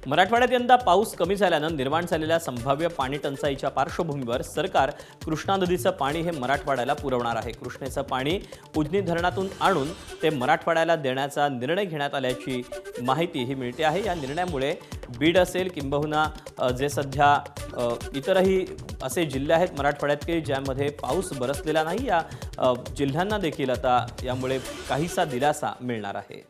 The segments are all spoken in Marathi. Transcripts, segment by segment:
मराठवाड्यात यंदा पाऊस कमी झाल्यानं निर्माण झालेल्या संभाव्य पाणी टंचाईच्या पार्श्वभूमीवर सरकार कृष्णा नदीचं पाणी हे मराठवाड्याला पुरवणार आहे। कृष्णेचं पाणी उजनी धरणातून आणून ते मराठवाड्याला देण्याचा निर्णय घेण्यात आल्याची माहिती ही मिळते आहे। या निर्णयामुळे बीड असेल किंबहुना जे सध्या इतरही असे जिल्हे आहेत मराठवाड्यात की ज्यामध्ये पाऊस बरसलेला नाही, या जिल्ह्यांना देखील आता यामुळे काहीसा दिलासा मिळणार आहे।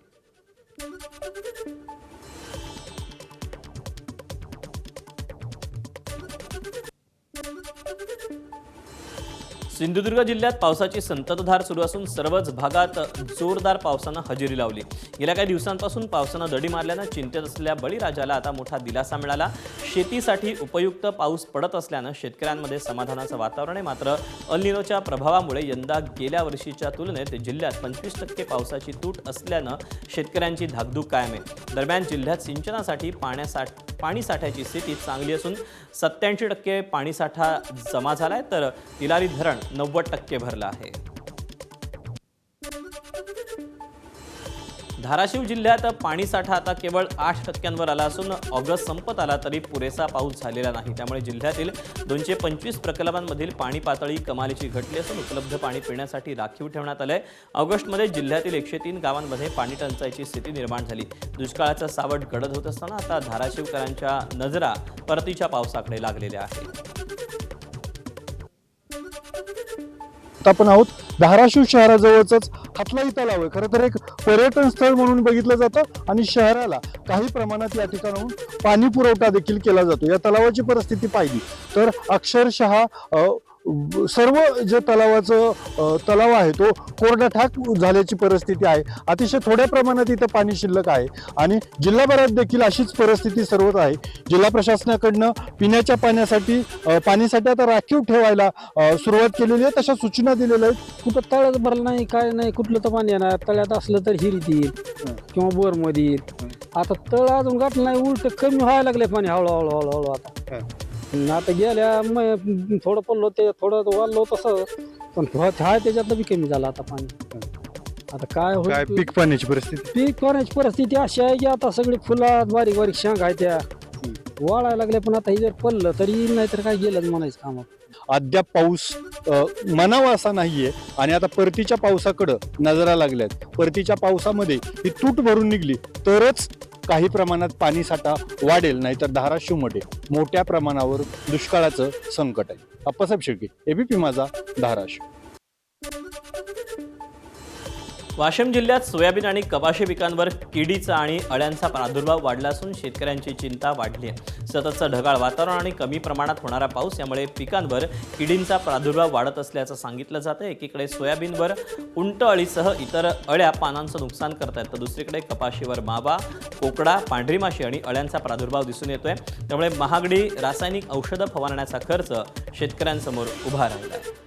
सिंधुदुर्ग जिल्ह्यात पावसाची संततधार सुरू असून सर्वच भागात जोरदार पावसानं हजेरी लावली। गेल्या काही दिवसांपासून पावसानं दडी मारल्यानं चिंतेत असलेल्या बळीराजाला आता मोठा दिलासा मिळाला। शेतीसाठी उपयुक्त पाऊस पडत असल्यानं शेतकऱ्यांमध्ये समाधानाचं वातावरण आहे। मात्र अल निनोच्या प्रभावामुळे यंदा गेल्या वर्षीच्या तुलनेत जिल्ह्यात 25% पावसाची तूट असल्यानं शेतकऱ्यांची धाकधूक कायम आहे। दरम्यान जिल्ह्यात सिंचनासाठी पाणी साठ्याची स्थिती चांगली असून 87% पाणीसाठा जमा झालाय, तर तिलारी धरण 90% भरला आहे। धाराशिव जिल्ह्यात पाणीसाठा आता केवळ 8%वर आला असून ऑगस्ट संपत आला तरी पुरेसा पाऊस झालेला नाही। त्यामुळे जिल्ह्यातील 225 प्रकल्पांमधील पाणी पातळी कमालीची घटली असून उपलब्ध पाणी पिण्यासाठी राखीव ठेवण्यात आले। ऑगस्टमध्ये जिल्ह्यातील 103 गावांमध्ये पाणी टंचाईची स्थिती निर्माण झाली। दुष्काळाचं सावट गडद होत असताना आता धाराशिवकरांच्या नजरा परतीच्या पावसाकडे लागलेल्या आहेत। आपण आहोत धाराशिव शहराजवळच हातलाई तलाव आहे। खरं तर एक पर्यटन स्थळ म्हणून बघितलं जातं आणि शहराला काही प्रमाणात या ठिकाणाहून पाणी पुरवठा देखील केला जातो। या तलावाची परिस्थिती पाहिली तर अक्षरशः सर्व जे तलाव आहे तो कोरडाठाक झाल्याची परिस्थिती आहे। अतिशय थोड्या प्रमाणात इथं पाणी शिल्लक आहे आणि जिल्हाभरात देखील अशीच परिस्थिती सर्वत्र आहे। जिल्हा प्रशासनाकडनं पिण्याच्या पाण्यासाठी आता राखीव ठेवायला सुरुवात केलेली आहे, तशा सूचना दिलेल्या आहेत। कुठं तळ्यात भरलं नाही, काय नाही, कुठलं तर पाणी येणार, तळ्यात असलं तर हिरीत येईल किंवा बोरमध्ये येईल। आता तळ अजून गाठलं नाही, उलट कमी व्हायला लागले पाणी हळूहळू आता गेल्या थोडं पडलो ते थोडं वाढलो तसं, पण त्याच्यातलं बी कमी झालं आता पाणी। आता काय होईल, पीक पाण्याची परिस्थिती अशी आहे की आता सगळी फुलात बारीक बारीक शेंग आहे त्या वाळायला लागल्या, पण आता हे जर पडलं तरी येईल, नाही तर काय गेलं म्हणायचं काम। अद्याप पाऊस म्हणावा असा नाहीये आणि आता परतीच्या पावसाकडं नजरा लागल्यात। परतीच्या पावसामध्ये ही तूट भरून निघली तरच काही प्रमाणात पाणीसाठा वाढेल, नाहीतर धाराशिवमध्ये मोठ्या प्रमाणावर दुष्काळाचं संकट आहे। अप्पासाहेब शेळके, एबीपी माझा, धाराशिव। वाशिम जिल्ह्यात सोयाबीन आणि कपाशी पिकांवर किडीचा आणि अळ्यांचा प्रादुर्भाव वाढला असून शेतकऱ्यांची चिंता वाढली आहे। सततचं ढगाळ वातावरण आणि कमी प्रमाणात होणारा पाऊस यामुळे पिकांवर किडींचा प्रादुर्भाव वाढत असल्याचं सांगितलं जातं। एकीकडे सोयाबीनवर उंट अळीसह इतर अळ्या पानांचं नुकसान करतात, तर दुसरीकडे कपाशीवर मावा, कोकडा, पांढरी माशी आणि अळ्यांचा प्रादुर्भाव दिसून येतोय। त्यामुळे महागडी रासायनिक औषधं फवारण्याचा खर्च शेतकऱ्यांसमोर उभा राहिला आहे।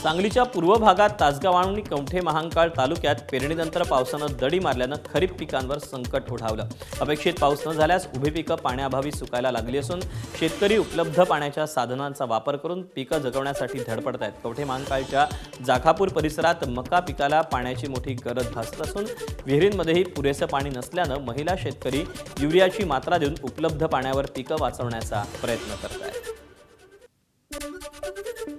सांगलीच्या पूर्व भागात तासगाव आणि कवठे महांकाळ तालुक्यात पेरणीनंतर पावसानं दडी मारल्यानं खरीप पिकांवर संकट ओढावलं। अपेक्षित पाऊस न झाल्यास उभी पिकं पाण्याअभावी सुकायला लागली असून शेतकरी उपलब्ध पाण्याच्या साधनांचा वापर करून पिकं जगवण्यासाठी धडपडत आहेत। कवठे महांकाळच्या जाखापूर परिसरात मका पिकाला पाण्याची मोठी गरज भासत असून विहिरींमध्येही पुरेसं पाणी नसल्यानं महिला शेतकरी युरियाची मात्रा देऊन उपलब्ध पाण्यावर पिकं वाचवण्याचा प्रयत्न करत आहेत।